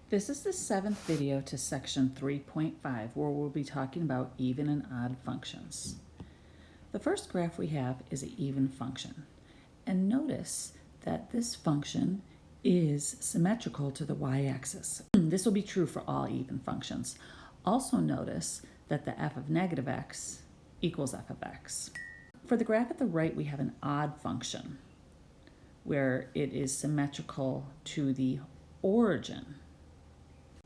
This is the 7th video to section 3.5 where we'll be talking about even and odd functions. The first graph we have is an even function. And notice that this function is symmetrical to the y-axis. This will be true for all even functions. Also notice that the f of negative x equals f of x. For the graph at the right, we have an odd function where it is symmetrical to the origin.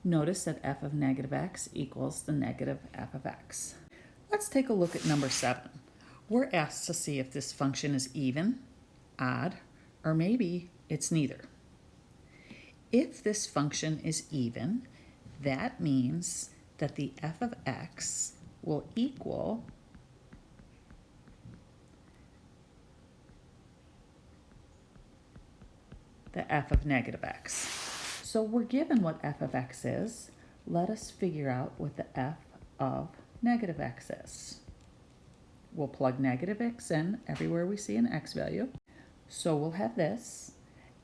Notice that f of negative x equals the negative f of x. Let's take a look at number 7. We're asked to see if this function is even, odd, or maybe it's neither. If this function is even, that means that the f of x will equal the f of negative x. So we're given what f of x is. Let us figure out what the f of negative x is. We'll plug negative x in everywhere we see an x value. So we'll have this.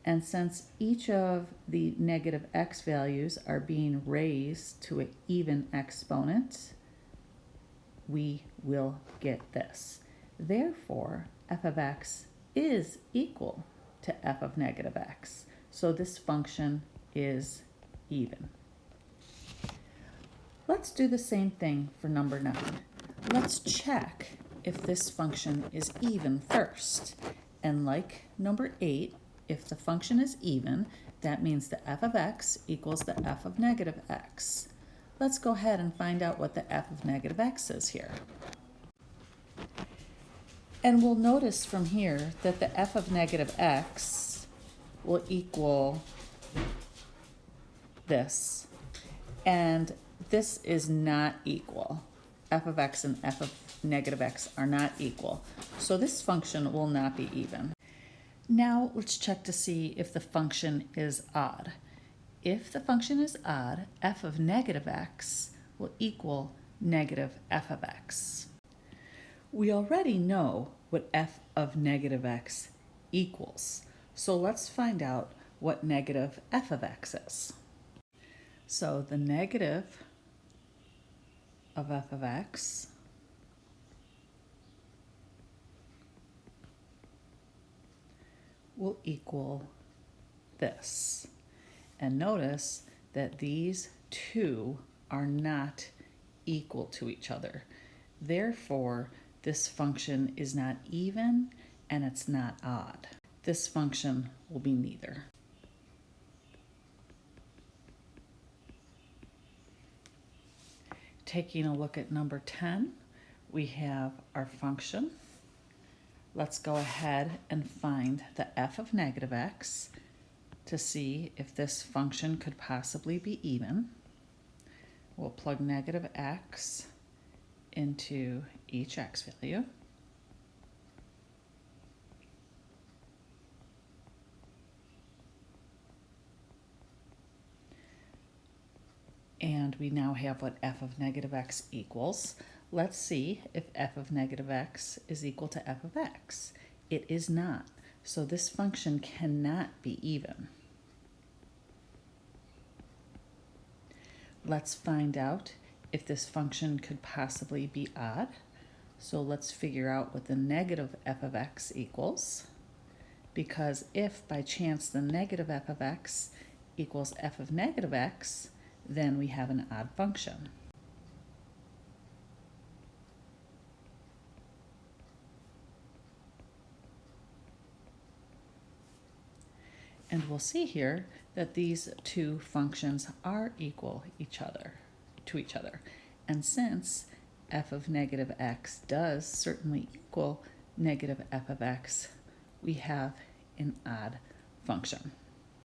And since each of the negative x values are being raised to an even exponent, we will get this. Therefore, f of x is equal to f of negative x. So this function is even. Let's do the same thing for number 9. Let's check if this function is even first. And like number 8, if the function is even, that means the f of x equals the f of negative x. Let's go ahead and find out what the f of negative x is here. And we'll notice from here that the f of negative x will equal this. And this is not equal. F of x and f of negative x are not equal. So this function will not be even. Now let's check to see if the function is odd. If the function is odd, f of negative x will equal negative f of x. We already know what f of negative x equals. So let's find out what negative f of x is. So the negative of f of x will equal this. And notice that these two are not equal to each other. Therefore, this function is not even and it's not odd. This function will be neither. Taking a look at number 10, we have our function. Let's go ahead and find the f of negative x to see if this function could possibly be even. We'll plug negative x into each x value. And we now have what f of negative x equals. Let's see if f of negative x is equal to f of x. It is not. So this function cannot be even. Let's find out if this function could possibly be odd. So let's figure out what the negative f of x equals. Because if by chance the negative f of x equals f of negative x, then we have an odd function. And we'll see here that these two functions are equal to each other. And since f of negative x does certainly equal negative f of x, we have an odd function.